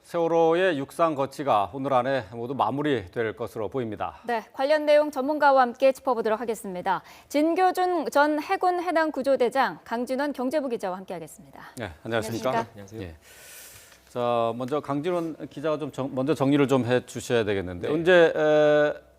세월호의 육상 거치가 오늘 안에 모두 마무리될 것으로 보입니다. 네, 관련 내용 전문가와 함께 짚어보도록 하겠습니다. 진교준 전 해군 해당 구조대장, 강진원 경제부 기자와 함께하겠습니다. 네, 안녕하십니까? 안녕하십니까? 안녕하세요. 예. 자, 먼저 강진원 기자가 좀 먼저 정리를 좀 해주셔야 되겠는데, 네. 이제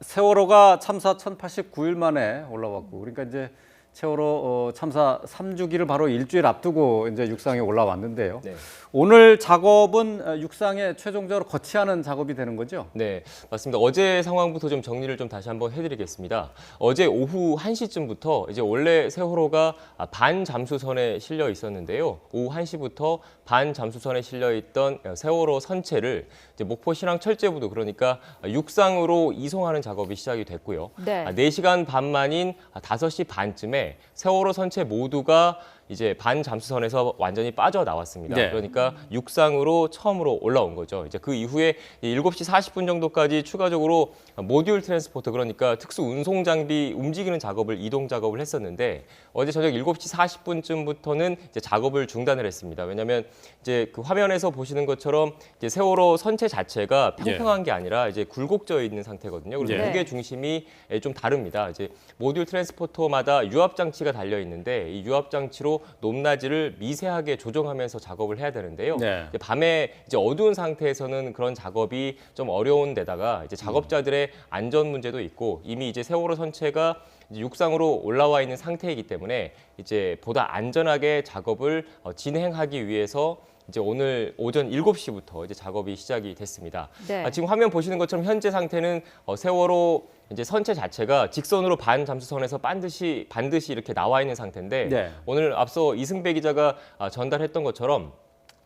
세월호가 참사 1089일 만에 올라왔고, 그러니까 이제 세월호 참사 3주기를 바로 일주일 앞두고 이제 육상에 올라왔는데요. 네. 오늘 작업은 육상에 최종적으로 거치하는 작업이 되는 거죠? 네, 맞습니다. 어제 상황부터 좀 정리를 좀 다시 한번 해드리겠습니다. 어제 오후 1시쯤부터 이제 원래 세월호가 반 잠수선에 실려 있었는데요. 오후 1시부터 반 잠수선에 실려 있던 세월호 선체를 이제 목포 신항철제부도 그러니까 육상으로 이송하는 작업이 시작이 됐고요. 네. 4시간 반 만인 5시 반쯤에 세월호 선체 모두가 이제 반 잠수선에서 완전히 빠져나왔습니다. 네. 그러니까 육상으로 처음으로 올라온 거죠. 이제 그 이후에 7시 40분 정도까지 추가적으로 모듈 트랜스포터, 그러니까 특수 운송 장비 움직이는 작업을 이동 작업을 했었는데 어제 저녁 7시 40분쯤부터는 이제 작업을 중단을 했습니다. 왜냐하면 이제 그 화면에서 보시는 것처럼 이제 세월호 선체 자체가 평평한 게 아니라 이제 굴곡져 있는 상태거든요. 그래서 네. 무게 중심이 좀 다릅니다. 이제 모듈 트랜스포터마다 유압 장치가 달려 있는데 이 유압 장치로 높낮이를 미세하게 조정하면서 작업을 해야 되는데요. 네. 이제 밤에 이제 어두운 상태에서는 그런 작업이 좀 어려운 데다가 이제 작업자들의 안전 문제도 있고 이미 이제 세월호 선체가 이제 육상으로 올라와 있는 상태이기 때문에 이제 보다 안전하게 작업을 진행하기 위해서 이제 오늘 오전 7시부터 이제 작업이 시작이 됐습니다. 네. 지금 화면 보시는 것처럼 현재 상태는 세월호 이제 선체 자체가 직선으로 반 잠수선에서 반드시 이렇게 나와 있는 상태인데 네. 오늘 앞서 이승배 기자가 전달했던 것처럼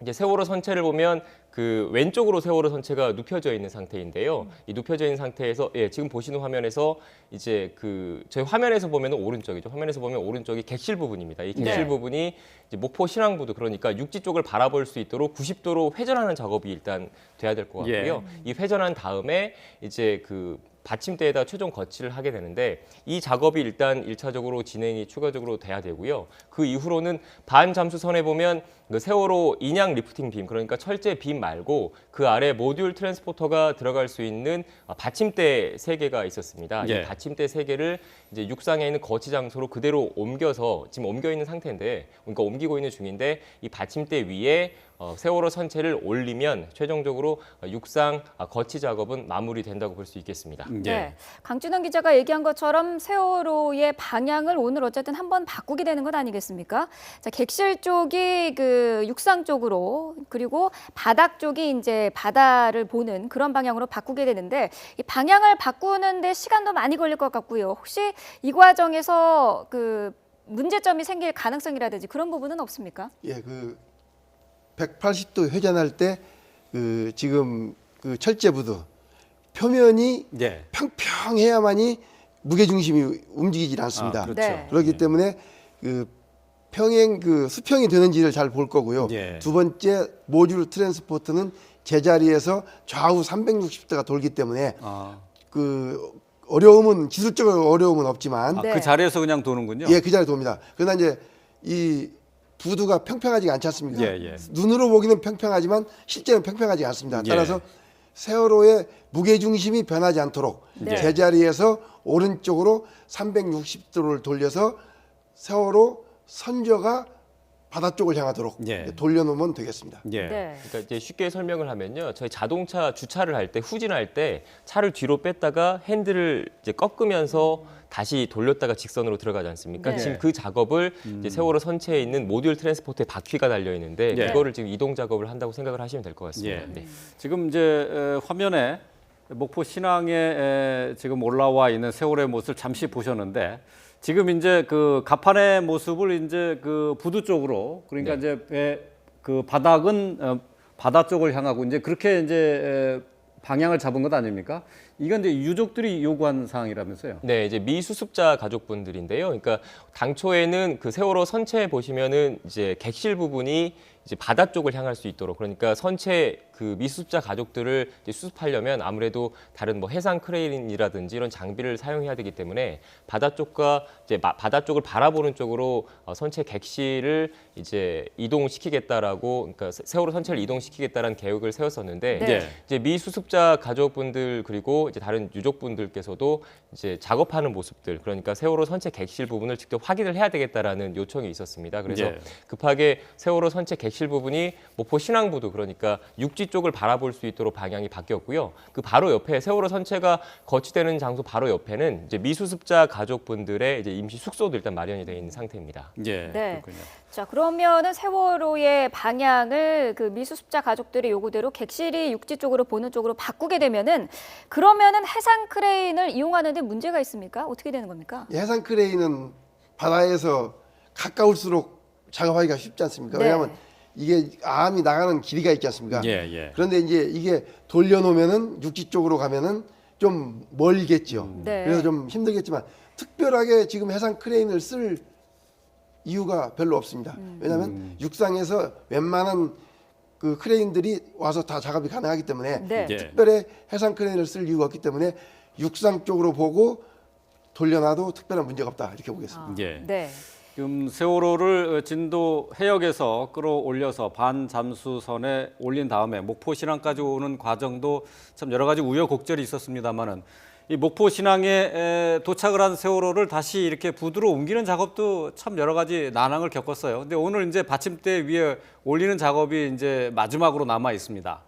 이제 세월호 선체를 보면 그 왼쪽으로 세월호 선체가 눕혀져 있는 상태인데요. 이 눕혀져 있는 상태에서 지금 보시는 화면에서 이제 그 저희 화면에서 보면 오른쪽이죠. 화면에서 보면 오른쪽이 객실 부분입니다. 이 객실 네. 부분이 이제 목포 신항부두, 그러니까 육지 쪽을 바라볼 수 있도록 90도로 회전하는 작업이 일단 돼야 될 것 같고요. 이 회전한 다음에 이제 그 받침대에다 최종 거치를 하게 되는데 이 작업이 일단 1차적으로 진행이 추가적으로 돼야 되고요. 그 이후로는 반 잠수선에 보면 그 세월호 인양 리프팅 빔, 그러니까 철제 빔 말고 그 아래 모듈 트랜스포터가 들어갈 수 있는 받침대 3개가 있었습니다. 예. 이 받침대 3개를 이제 육상에 있는 거치 장소로 그대로 옮겨서 지금 옮겨 있는 상태인데, 그러니까 옮기고 있는 중인데 이 받침대 위에 세월호 선체를 올리면 최종적으로 육상 거치 작업은 마무리된다고 볼 수 있겠습니다. 네, 강진원 기자가 얘기한 것처럼 세월호의 방향을 오늘 어쨌든 한번 바꾸게 되는 것 아니겠습니까? 자, 객실 쪽이 그 육상 쪽으로, 그리고 바닥 쪽이 이제 바다를 보는 그런 방향으로 바꾸게 되는데 이 방향을 바꾸는데 시간도 많이 걸릴 것 같고요. 혹시 이 과정에서 그 문제점이 생길 가능성이라든지 그런 부분은 없습니까? 예, 그 180도 회전할 때 그 지금 그 철제부두 표면이 네. 평평해야만이 무게 중심이 움직이질 않습니다. 그렇죠. 네. 그렇기 때문에 그 평행 그 수평이 되는지를 잘 볼 거고요. 예. 두 번째 모듈 트랜스포트는 제자리에서 좌우 360도가 돌기 때문에 그 어려움은 기술적으로 어려움은 없지만 네. 그 자리에서 그냥 도는군요. 예, 그 자리에 돕니다. 그러나 이제 이 부두가 평평하지가 않지 않습니까? 예, 예. 눈으로 보기는 평평하지만 실제는 평평하지 않습니다. 예. 따라서 세월호의 무게 중심이 변하지 않도록 네. 제자리에서 오른쪽으로 360도를 돌려서 세월호 선저가 바다 쪽을 향하도록 예. 돌려놓으면 되겠습니다. 예. 네. 그러니까 이제 쉽게 설명을 하면요, 저희 자동차 주차를 할 때, 후진할 때 차를 뒤로 뺐다가 핸들을 이제 꺾으면서 다시 돌렸다가 직선으로 들어가지 않습니까? 네. 지금 그 작업을 이제 세월호 선체에 있는 모듈 트랜스포터에 바퀴가 달려 있는데 예. 그거를 지금 이동 작업을 한다고 생각을 하시면 될 것 같습니다. 예. 네. 지금 이제 화면에 목포 신항에 지금 올라와 있는 세월호의 모습을 잠시 보셨는데 지금 이제 그 갑판의 모습을 이제 그 부두 쪽으로, 그러니까 네. 이제 그 바닥은 바다 쪽을 향하고 이제 그렇게 이제 방향을 잡은 것 아닙니까? 이건 이제 유족들이 요구한 사항이라면서요? 네, 이제 미수습자 가족분들인데요. 그러니까 당초에는 그 세월호 선체 보시면은 이제 객실 부분이 이제 바다 쪽을 향할 수 있도록, 그러니까 선체 그 미수습자 가족들을 이제 수습하려면 아무래도 다른 뭐 해상 크레인이라든지 이런 장비를 사용해야 되기 때문에 바다 쪽과 이제 바다 쪽을 바라보는 쪽으로 선체 객실을 이제 이동시키겠다라고, 그러니까 세월호 선체를 이동시키겠다라는 계획을 세웠었는데 네. 이제 미수습자 가족분들 그리고 이제 다른 유족분들께서도 이제 작업하는 모습들, 그러니까 세월호 선체 객실 부분을 직접 확인을 해야 되겠다라는 요청이 있었습니다. 그래서 예. 급하게 세월호 선체 객실 부분이 목포 신항부두, 그러니까 육지 쪽을 바라볼 수 있도록 방향이 바뀌었고요. 그 바로 옆에 세월호 선체가 거치되는 장소 바로 옆에는 이제 미수습자 가족분들의 이제 임시 숙소도 일단 마련이 되어 있는 상태입니다. 예, 네. 그렇군요. 자, 그러면은 세월호의 방향을 그 미수습자 가족들의 요구대로 객실이 육지 쪽으로 보는 쪽으로 바꾸게 되면은 그러면은 해상 크레인을 이용하는 데 문제가 있습니까? 어떻게 되는 겁니까? 해상 크레인은 바다에서 가까울수록 작업하기가 쉽지 않습니까? 네. 왜냐하면 이게 암이 나가는 길이가 있지 않습니까? 예, 예. 그런데 이제 이게 돌려놓으면은 육지 쪽으로 가면은 좀 멀겠죠. 네. 그래서 좀 힘들겠지만 특별하게 지금 해상 크레인을 쓸 이유가 별로 없습니다. 왜냐하면 육상에서 웬만한 그 크레인들이 와서 다 작업이 가능하기 때문에 네. 예. 특별히 해상 크레인을 쓸 이유가 없기 때문에 육상 쪽으로 보고 돌려놔도 특별한 문제가 없다 이렇게 보겠습니다. 예. 네. 지금 세월호를 진도 해역에서 끌어올려서 반잠수선에 올린 다음에 목포 신항까지 오는 과정도 참 여러 가지 우여곡절이 있었습니다만은 이 목포 신항에 도착을 한 세월호를 다시 이렇게 부두로 옮기는 작업도 참 여러 가지 난항을 겪었어요. 근데 오늘 이제 받침대 위에 올리는 작업이 이제 마지막으로 남아 있습니다.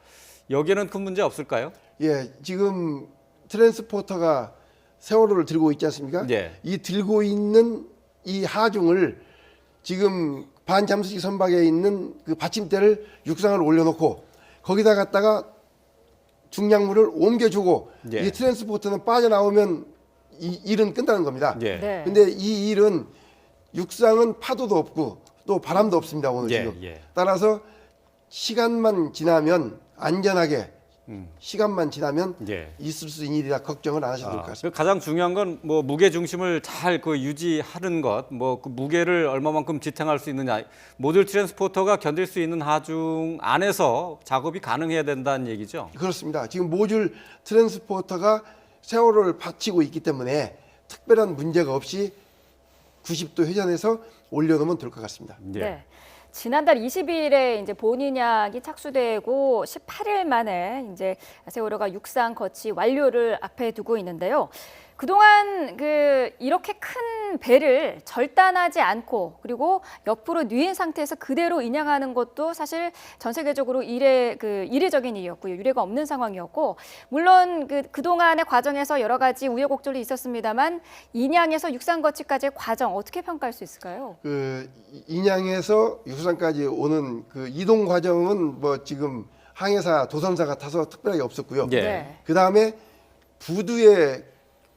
여기에는 큰 문제 없을까요? 예, 지금 트랜스포터가 세월호를 들고 있지 않습니까? 예. 이 들고 있는 이 하중을 지금 반잠수식 선박에 있는 그 받침대를 육상을 올려놓고 거기다 갖다가 중량물을 옮겨주고 예. 이 트랜스포터는 빠져나오면 이 일은 끝나는 겁니다. 예. 네. 근데 이 일은 육상은 파도도 없고 또 바람도 없습니다 오늘 예, 지금. 예. 따라서 시간만 지나면 안전하게 시간만 지나면 예. 있을 수 있는 일이라 걱정을 안 하셔도 될 것 같습니다. 가장 중요한 건 뭐 무게 중심을 잘 그 유지하는 것, 뭐 그 무게를 얼마만큼 지탱할 수 있느냐, 모듈 트랜스포터가 견딜 수 있는 하중 안에서 작업이 가능해야 된다는 얘기죠. 그렇습니다. 지금 모듈 트랜스포터가 세월호를 받치고 있기 때문에 특별한 문제가 없이 90도 회전해서 올려놓으면 될 것 같습니다. 예. 네. 지난달 22일에 이제 본인약이 착수되고 18일 만에 이제 세월호가 육상 거치 완료를 앞에 두고 있는데요. 그동안 이렇게 큰 배를 절단하지 않고 그리고 옆으로 뉘인 상태에서 그대로 인양하는 것도 사실 전 세계적으로 이례적인 일이었고요. 유례가 없는 상황이었고, 물론 그동안의 과정에서 여러 가지 우여곡절이 있었습니다만 인양에서 육상 거치까지의 과정 어떻게 평가할 수 있을까요? 그 인양에서 유수산까지 오는 그 이동 과정은 뭐 지금 항해사 도선사가 타서 특별하게 없었고요. 예. 네. 그 다음에 부두에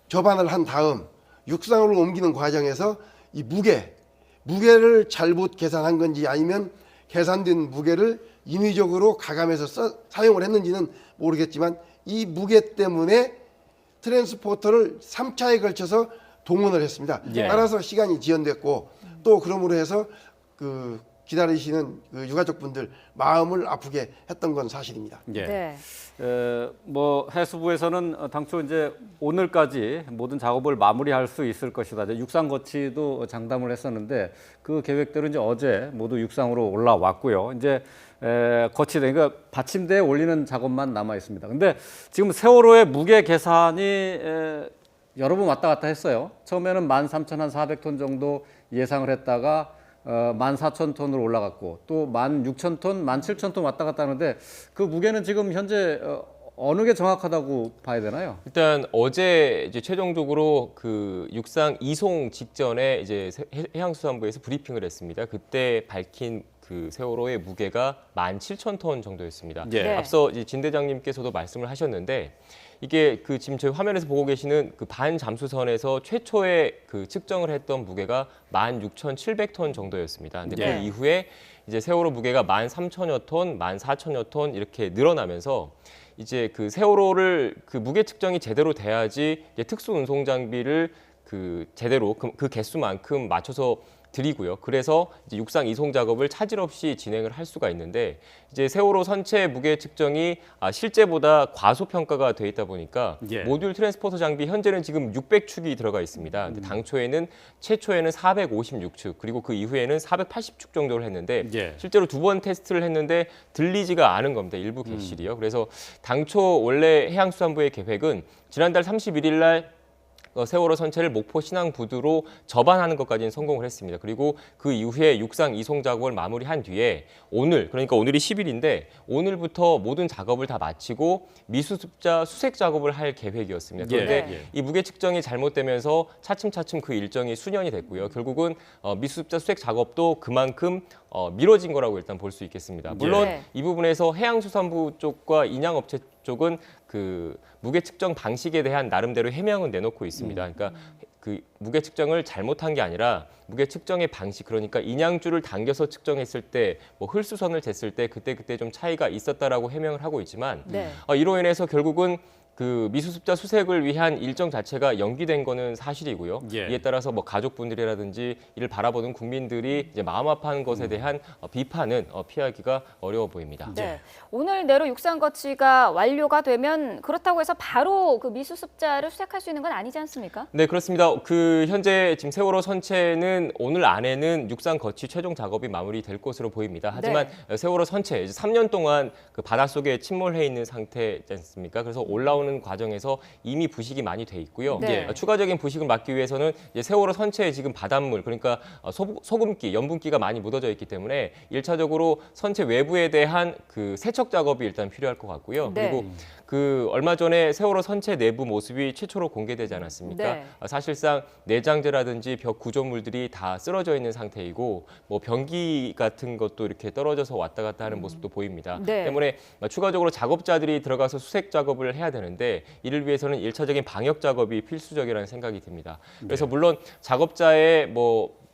접안을 한 다음 육상으로 옮기는 과정에서 이 무게를 잘못 계산한 건지 아니면 계산된 무게를 인위적으로 가감해서 사용을 했는지는 모르겠지만 이 무게 때문에 트랜스포터를 3차에 걸쳐서 동원을 했습니다. 예. 따라서 시간이 지연됐고 또 그러므로 해서 그 기다리시는 그 유가족분들 마음을 아프게 했던 건 사실입니다. 예. 네. 뭐 해수부에서는 당초 이제 오늘까지 모든 작업을 마무리할 수 있을 것이다. 이제 육상 거치도 장담을 했었는데 그 계획대로 이제 어제 모두 육상으로 올라왔고요. 이제 거치대, 그러니까 받침대에 올리는 작업만 남아 있습니다. 근데 지금 세월호의 무게 계산이 여러 번 왔다 갔다 했어요. 처음에는 13,400톤 정도 예상을 했다가 14,000톤으로 올라갔고 또 16,000톤, 17,000톤 왔다 갔다 하는데 그 무게는 지금 현재 어느 게 정확하다고 봐야 되나요? 일단 어제 이제 최종적으로 그 육상 이송 직전에 이제 해양수산부에서 브리핑을 했습니다. 그때 밝힌 그 세월호의 무게가 17,000톤 정도였습니다. 예. 네. 앞서 이제 진 대장님께서도 말씀을 하셨는데 이게 그 지금 저희 화면에서 보고 계시는 그 반잠수선에서 최초의 그 측정을 했던 무게가 16,700톤 정도였습니다. 근데 네. 그 이후에 이제 세월호 무게가 13,000여 톤, 14,000여 톤 이렇게 늘어나면서 이제 그 세월호를 그 무게 측정이 제대로 돼야지 이제 특수 운송 장비를 그 제대로 그 개수만큼 맞춰서 드리고요. 그래서 이제 육상 이송 작업을 차질 없이 진행을 할 수가 있는데 이제 세월호 선체 무게 측정이 실제보다 과소평가가 돼 있다 보니까 예. 모듈 트랜스포터 장비 현재는 지금 600축이 들어가 있습니다. 근데 당초에는 최초에는 456축 그리고 그 이후에는 480축 정도를 했는데 예. 실제로 2번 테스트를 했는데 들리지가 않은 겁니다. 일부 객실이요. 그래서 당초 원래 해양수산부의 계획은 지난달 31일 날 세월호 선체를 목포 신항부두로 접안하는 것까지는 성공을 했습니다. 그리고 그 이후에 육상 이송 작업을 마무리한 뒤에 오늘, 그러니까 오늘이 10일인데 오늘부터 모든 작업을 다 마치고 미수습자 수색 작업을 할 계획이었습니다. 그런데 예. 이 무게 측정이 잘못되면서 차츰차츰 그 일정이 수년이 됐고요. 결국은 미수습자 수색 작업도 그만큼 미뤄진 거라고 일단 볼 수 있겠습니다. 물론 네. 이 부분에서 해양수산부 쪽과 인양업체 쪽은 그 무게 측정 방식에 대한 나름대로 해명은 내놓고 있습니다. 그러니까 그 무게 측정을 잘못한 게 아니라 무게 측정의 방식, 그러니까 인양줄을 당겨서 측정했을 때 뭐 홀수선을 쟀을 때 그때 좀 차이가 있었다라고 해명을 하고 있지만 네. 이로 인해서 결국은 그 미수습자 수색을 위한 일정 자체가 연기된 거는 사실이고요. 예. 이에 따라서 뭐 가족분들이라든지 이를 바라보는 국민들이 이제 마음 아파하는 것에 대한 비판은 피하기가 어려워 보입니다. 네. 오늘 내로 육상 거치가 완료가 되면 그렇다고 해서 바로 그 미수습자를 수색할 수 있는 건 아니지 않습니까? 네, 그렇습니다. 그 현재 지금 세월호 선체는 오늘 안에는 육상 거치 최종 작업이 마무리될 것으로 보입니다. 하지만 세월호 선체 이제 3년 동안 그 바닷속에 침몰해 있는 상태지 않습니까? 그래서 올라오는 과정에서 이미 부식이 많이 돼 있고요. 네. 추가적인 부식을 막기 위해서는 이제 세월호 선체에 지금 바닷물, 그러니까 소금기, 염분기가 많이 묻어져 있기 때문에 1차적으로 선체 외부에 대한 그 세척 작업이 일단 필요할 것 같고요. 네. 그리고 그 얼마 전에 세월호 선체 내부 모습이 최초로 공개되지 않았습니까? 네. 사실상 내장재라든지 벽 구조물들이 다 쓰러져 있는 상태이고 뭐 변기 같은 것도 이렇게 떨어져서 왔다 갔다 하는 모습도 보입니다. 네. 때문에 추가적으로 작업자들이 들어가서 수색 작업을 해야 되는데 이를 위해서는 1차적인 방역 작업이 필수적이라는 생각이 듭니다. 그래서 물론 작업자의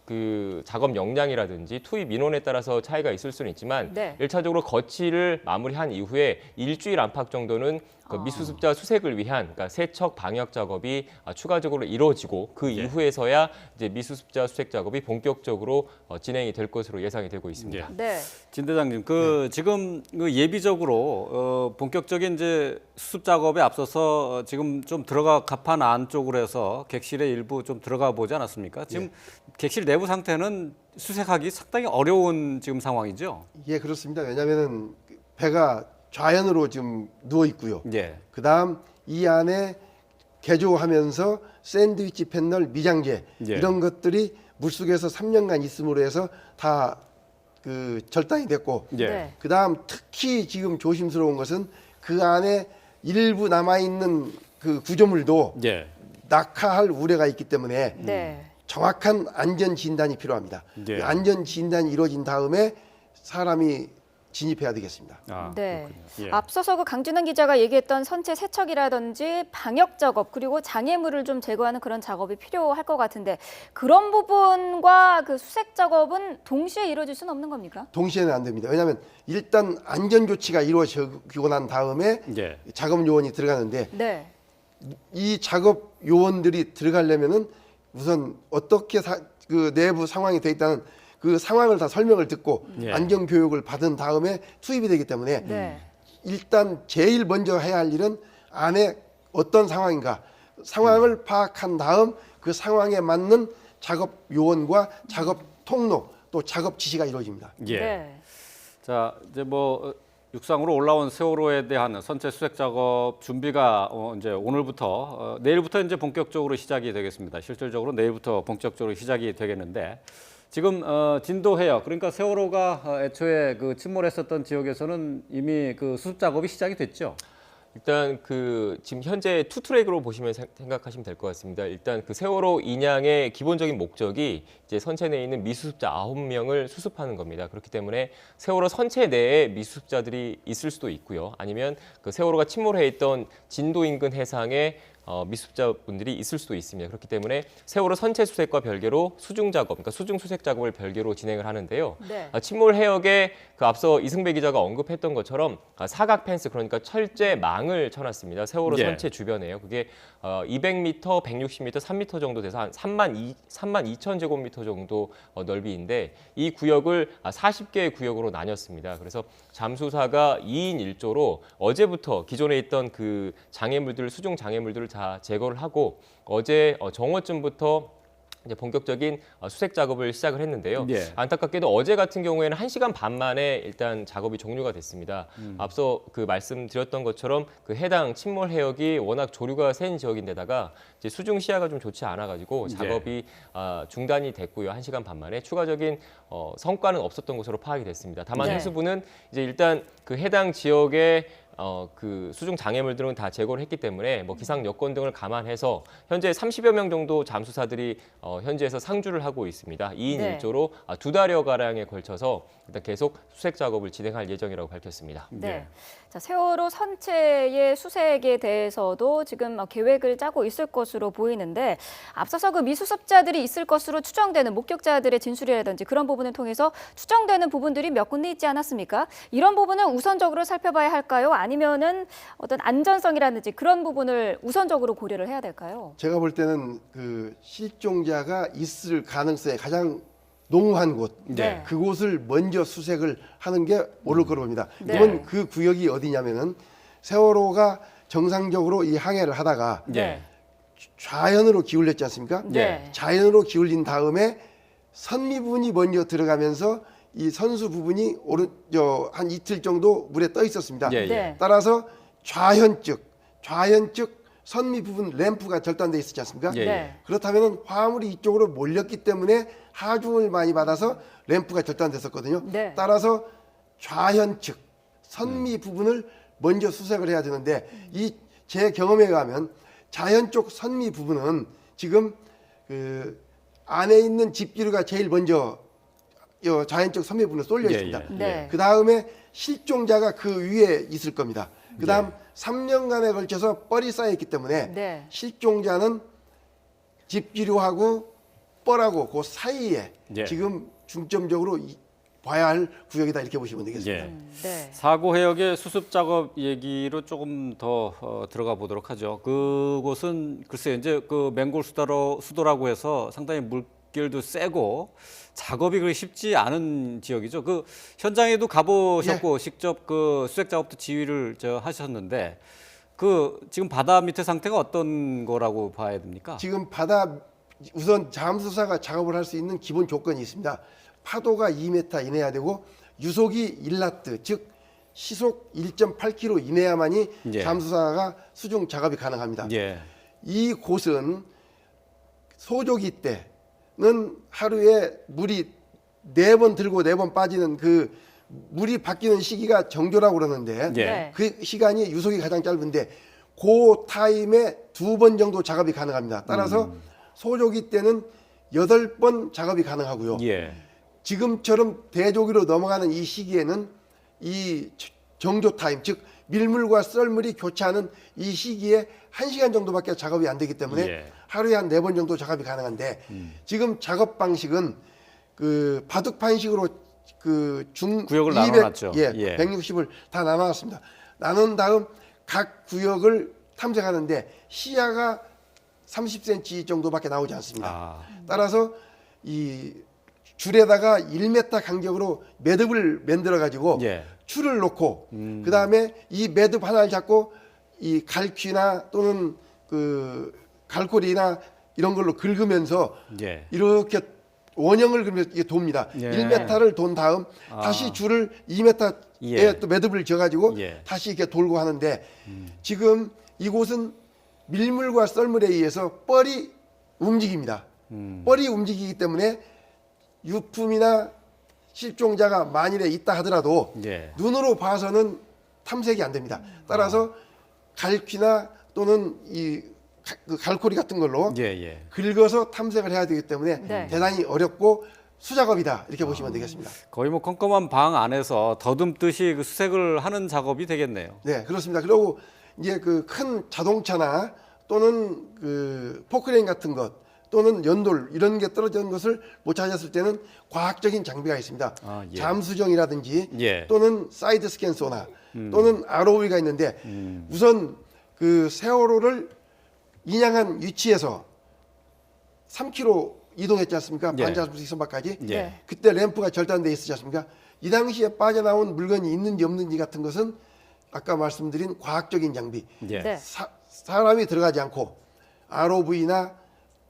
그 작업 역량이라든지 투입 민원에 따라서 차이가 있을 수는 있지만 네. 1차적으로 거치를 마무리한 이후에 일주일 안팎 정도는 그 미수습자 수색을 위한 그러니까 세척 방역 작업이 추가적으로 이루어지고 그 이후에서야 이제 미수습자 수색 작업이 본격적으로 진행이 될 것으로 예상이 되고 있습니다. 네. 진 대장님, 지금 그 예비적으로 본격적인 이제 수습 작업에 앞서서 지금 좀 가판 안쪽으로 해서 객실의 일부 좀 들어가 보지 않았습니까? 지금 객실 내부 상태는 수색하기 상당히 어려운 지금 상황이죠. 예, 그렇습니다. 왜냐하면은 배가 좌연으로 지금 누워 있고요. 예. 그다음 이 안에 개조하면서 샌드위치 패널, 미장제 예. 이런 것들이 물속에서 3년간 있음으로 해서 다 그 절단이 됐고, 예. 네. 그다음 특히 지금 조심스러운 것은 그 안에 일부 남아 있는 그 구조물도 예. 낙하할 우려가 있기 때문에 네. 정확한 안전 진단이 필요합니다. 예. 그 안전 진단이 이루어진 다음에 사람이 진입해야 되겠습니다. 네. 그렇군요. 예. 앞서서 그 강준환 기자가 얘기했던 선체 세척이라든지 방역 작업 그리고 장애물을 좀 제거하는 그런 작업이 필요할 것 같은데 그런 부분과 그 수색 작업은 동시에 이루어질 수는 없는 겁니까? 동시에는 안 됩니다. 왜냐하면 일단 안전 조치가 이루어지고 난 다음에 예. 작업 요원이 들어가는데 네. 이 작업 요원들이 들어가려면은 우선 어떻게 그 내부 상황이 돼 있다는 그 상황을 다 설명을 듣고 예. 안전 교육을 받은 다음에 투입이 되기 때문에 네. 일단 제일 먼저 해야 할 일은 안에 어떤 상황인가 상황을 파악한 다음 그 상황에 맞는 작업 요원과 작업 통로 또 작업 지시가 이루어집니다. 예. 네. 자, 이제 육상으로 올라온 세월호에 대한 선체 수색 작업 준비가 이제 오늘부터 내일부터 이제 본격적으로 시작이 되겠습니다. 실질적으로 내일부터 본격적으로 시작이 되겠는데 지금 진도 해역 그러니까 세월호가 애초에 그 침몰했었던 지역에서는 이미 그 수습 작업이 시작이 됐죠. 일단 그 지금 현재 투트랙으로 보시면 생각하시면 될 것 같습니다. 일단 그 세월호 인양의 기본적인 목적이 이제 선체 내에 있는 미수습자 9명을 수습하는 겁니다. 그렇기 때문에 세월호 선체 내에 미수습자들이 있을 수도 있고요. 아니면 그 세월호가 침몰해 있던 진도 인근 해상에 미수습자분들이 있을 수도 있습니다. 그렇기 때문에 세월호 선체 수색과 별개로 수중 작업, 그러니까 수중 수색 작업을 별개로 진행을 하는데요. 네. 침몰 해역에 그 앞서 이승배 기자가 언급했던 것처럼 사각 펜스, 그러니까 철제 망을 쳐놨습니다. 세월호 예. 선체 주변에요. 그게 200m, 160m, 3m 정도 돼서 한 3만 2천 제곱미터 정도 넓이인데 이 구역을 40개의 구역으로 나뉘었습니다. 그래서 잠수사가 2인 1조로 어제부터 기존에 있던 그 장애물들, 수중 장애물들을 다 제거를 하고 어제 정오쯤부터 이제 본격적인 수색 작업을 시작을 했는데요. 예. 안타깝게도 어제 같은 경우에는 1시간 반 만에 일단 작업이 종료가 됐습니다. 앞서 그 말씀드렸던 것처럼 그 해당 침몰 해역이 워낙 조류가 센 지역인데다가 이제 수중 시야가 좀 좋지 않아가지고 작업이 중단이 됐고요. 1시간 반 만에 추가적인 성과는 없었던 것으로 파악이 됐습니다. 다만 네. 해수부는 이제 일단 그 해당 지역의 그 수중 장애물들은 다 제거를 했기 때문에 뭐 기상 여건 등을 감안해서 현재 30여 명 정도 잠수사들이 현지에서 상주를 하고 있습니다. 2인 네. 1조로 2달여 가량에 걸쳐서 일단 계속 수색 작업을 진행할 예정이라고 밝혔습니다. 네. 자, 세월호 선체의 수색에 대해서도 지금 계획을 짜고 있을 것으로 보이는데 앞서서 그 미수습자들이 있을 것으로 추정되는 목격자들의 진술이라든지 그런 부분을 통해서 추정되는 부분들이 몇 군데 있지 않았습니까? 이런 부분은 우선적으로 살펴봐야 할까요? 아니면은 어떤 안전성이라든지 그런 부분을 우선적으로 고려를 해야 될까요? 제가 볼 때는 그 실종자가 있을 가능성이 가장 농후한 곳, 네. 그곳을 먼저 수색을 하는 게 옳을 거로 봅니다. 네. 이번 그 구역이 어디냐면은 세월호가 정상적으로 이 항해를 하다가 예. 좌연으로 기울였지 않습니까? 네. 자연으로 기울인 다음에 선미 부분이 먼저 들어가면서 이 선수 부분이 한 이틀 정도 물에 떠 있었습니다. 예, 예. 네. 따라서 좌현측 선미 부분 램프가 절단돼 있었지 않습니까? 예, 네. 그렇다면 화물이 이쪽으로 몰렸기 때문에 하중을 많이 받아서 램프가 절단됐었거든요. 네. 따라서 좌현측 선미 부분을 먼저 수색을 해야 되는데 이 제 경험에 의하면 자연 쪽 선미 부분은 지금 그 안에 있는 집기류가 제일 먼저 요 자연 쪽 선미 부분에 쏠려 예, 있습니다. 예. 네. 그 다음에 실종자가 그 위에 있을 겁니다. 그 다음 3년간에 걸쳐서 뻘이 쌓여있기 때문에 네. 실종자는 집기류하고 뻘하고 그 사이에 예. 지금 중점적으로 봐야 할 구역이다 이렇게 보시면 되겠습니다. 예. 네. 사고 해역의 수습 작업 얘기로 조금 더 들어가 보도록 하죠. 그곳은 글쎄 이제 그 맹골 수도라고 해서 상당히 물길도 세고 작업이 그렇게 쉽지 않은 지역이죠. 그 현장에도 가보셨고 직접 그 수색 작업도 지휘를 하셨는데 그 지금 바다 밑에 상태가 어떤 거라고 봐야 됩니까? 지금 바다 우선 잠수사가 작업을 할 수 있는 기본 조건이 있습니다. 파도가 2m 이내야 되고 유속이 1나트 즉 시속 1.8km 이내야만이 예. 잠수사가 수중 작업이 가능합니다. 예. 이 곳은 소조기 때는 하루에 물이 4번 들고 4번 빠지는 그 물이 바뀌는 시기가 정조라고 그러는데 예. 네. 그 시간이 유속이 가장 짧은데 그 타임에 2번 정도 작업이 가능합니다. 따라서 소조기 때는 8번 작업이 가능하고요. 예. 지금처럼 대조기로 넘어가는 이 시기에는 이 정조 타임 즉 밀물과 썰물이 교차하는 이 시기에 1시간 정도밖에 작업이 안 되기 때문에 예. 하루에 한 4번 정도 작업이 가능한데 지금 작업 방식은 그 바둑판식으로 그 구역을 나눠놨죠. 예, 예. 160을 다 나눠놨습니다. 나눈 다음 각 구역을 탐색하는데 시야가 30cm 정도밖에 나오지 않습니다. 아. 따라서 이 줄에다가 1m 간격으로 매듭을 만들어 가지고 예. 줄을 놓고 그 다음에 이 매듭 하나를 잡고 이 갈퀴나 또는 그 갈고리나 이런 걸로 긁으면서 예. 이렇게 원형을 그리면서 이게 돕니다. 예. 1m를 돈 다음 다시 줄을 2m에 예. 또 매듭을 지어가지고 예. 다시 이렇게 돌고 하는데 지금 이곳은 밀물과 썰물에 의해서 뻘이 움직입니다. 뻘이 움직이기 때문에 유품이나 실종자가 만일에 있다 하더라도 예. 눈으로 봐서는 탐색이 안 됩니다. 따라서 갈퀴나 또는 그 갈고리 같은 걸로 예. 예. 긁어서 탐색을 해야 되기 때문에 네. 대단히 어렵고 수작업이다 이렇게 보시면 되겠습니다. 거의 뭐 컴컴한 방 안에서 더듬듯이 그 수색을 하는 작업이 되겠네요. 네, 그렇습니다. 그리고 이제 그 큰 자동차나 또는 그 포크레인 같은 것 또는 연돌 이런 게 떨어진 것을 못 찾았을 때는 과학적인 장비가 있습니다. 아, 예. 잠수정이라든지 예. 또는 사이드 스캔 소나 또는 ROV가 있는데 우선 그 세월호를 인양한 위치에서 3km 이동했지 않습니까? 예. 반자스식 선박까지. 예. 그때 램프가 절단돼 있었지 않습니까? 이 당시에 빠져나온 물건이 있는지 없는지 같은 것은 아까 말씀드린 과학적인 장비. 예. 네. 사람이 들어가지 않고 ROV나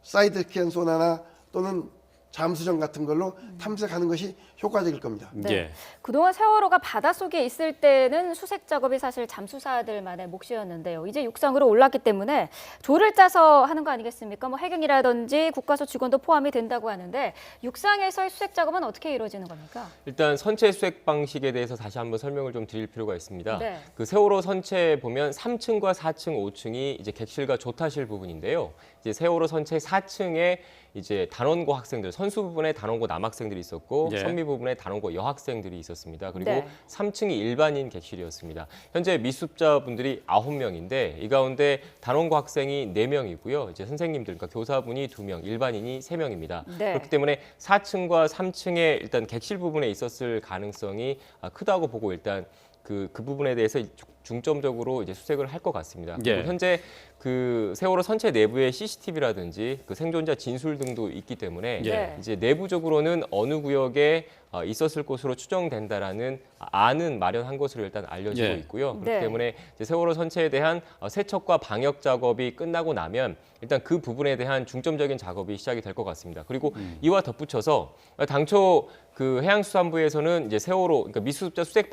사이드 스캔 소나나 또는 잠수정 같은 걸로 탐색하는 것이 효과적일 겁니다. 네. 예. 그동안 세월호가 바닷속에 있을 때는 수색 작업이 사실 잠수사들만의 몫이었는데요. 이제 육상으로 올랐기 때문에 조를 짜서 하는 거 아니겠습니까? 뭐 해경이라든지 국가수 직원도 포함이 된다고 하는데 육상에서의 수색 작업은 어떻게 이루어지는 겁니까? 일단 선체 수색 방식에 대해서 다시 한번 설명을 좀 드릴 필요가 있습니다. 네. 그 세월호 선체 보면 3층과 4층, 5층이 이제 객실과 조타실 부분인데요. 이제 세월호 선체 4층에 이제 단원고 학생들, 선수 부분에 단원고 남학생들이 있었고 예. 선미 부분에 단원고 여학생들이 있었습니다. 그리고 네. 3층이 일반인 객실이었습니다. 현재 미수습자분들이 9명인데 이 가운데 단원고 학생이 4명이고요. 이제 선생님들, 그러니까 교사분이 2명, 일반인이 3명입니다. 네. 그렇기 때문에 4층과 3층에 일단 객실 부분에 있었을 가능성이 크다고 보고 일단 그 부분에 대해서 중점적으로 이제 수색을 할 것 같습니다. 예. 그리고 현재 그 세월호 선체 내부에 CCTV라든지 그 생존자 진술 등도 있기 때문에 예. 이제 내부적으로는 어느 구역에 있었을 것으로 추정된다라는 안은 마련한 것으로 일단 알려지고 예. 있고요. 그렇기 네. 때문에 이제 세월호 선체에 대한 세척과 방역 작업이 끝나고 나면 일단 그 부분에 대한 중점적인 작업이 시작이 될 것 같습니다. 그리고 이와 덧붙여서 당초 그 해양수산부에서는 이제 세월호, 그러니까 미수습자 수색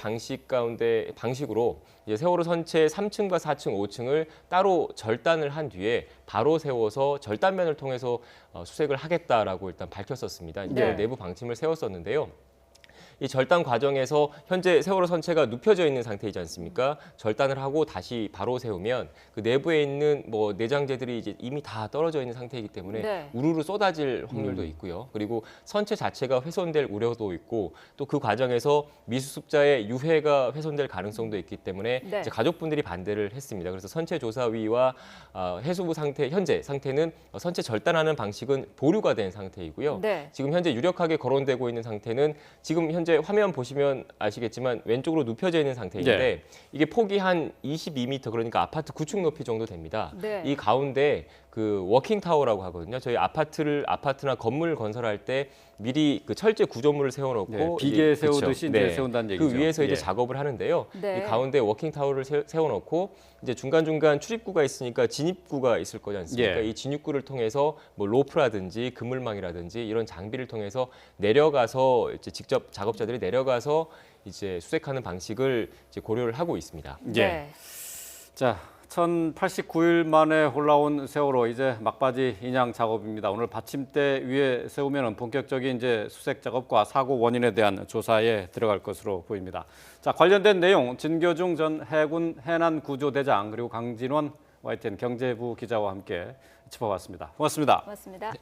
방식으로 이제 세월호 선체 3층과 4층, 5층을 따로 절단을 한 뒤에 바로 세워서 절단면을 통해서 수색을 하겠다라고 일단 밝혔었습니다. 이제 네. 내부 방침을 세웠었는데요. 이 절단 과정에서 현재 세월호 선체가 눕혀져 있는 상태이지 않습니까? 절단을 하고 다시 바로 세우면 그 내부에 있는 뭐 내장재들이 이제 이미 다 떨어져 있는 상태이기 때문에 네. 우르르 쏟아질 확률도 있고요. 그리고 선체 자체가 훼손될 우려도 있고 또 그 과정에서 미수습자의 유해가 훼손될 가능성도 있기 때문에 네. 이제 가족분들이 반대를 했습니다. 그래서 선체조사위와 해수부 현재 상태는 선체 절단하는 방식은 보류가 된 상태이고요. 네. 지금 현재 유력하게 거론되고 있는 상태는 지금 현재 화면 보시면 아시겠지만 왼쪽으로 눕혀져 있는 상태인데 예. 이게 폭이 한 22m, 그러니까 아파트 9층 높이 정도 됩니다. 네. 이 가운데 그 워킹 타워라고 하거든요. 저희 아파트나 건물 건설할 때 미리 그 철제 구조물을 세워놓고 네, 비계 그쵸. 세우듯이 이제 세운다는 얘기죠. 그 위에서 이제 예. 작업을 하는데요. 네. 이 가운데 워킹 타워를 세워놓고 이제 중간중간 출입구가 있으니까 진입구가 있을 거지 않습니까? 예. 이 진입구를 통해서 뭐 로프라든지 그물망이라든지 이런 장비를 통해서 내려가서 이제 직접 작업자들이 내려가서 이제 수색하는 방식을 이제 고려를 하고 있습니다. 예. 네. 자, 1089일 만에 올라온 세월호 이제 막바지 인양 작업입니다. 오늘 받침대 위에 세우면 본격적인 이제 수색 작업과 사고 원인에 대한 조사에 들어갈 것으로 보입니다. 자, 관련된 내용 진교중 전 해군 해난구조대장 그리고 강진원 YTN 경제부 기자와 함께 짚어봤습니다. 고맙습니다. 고맙습니다.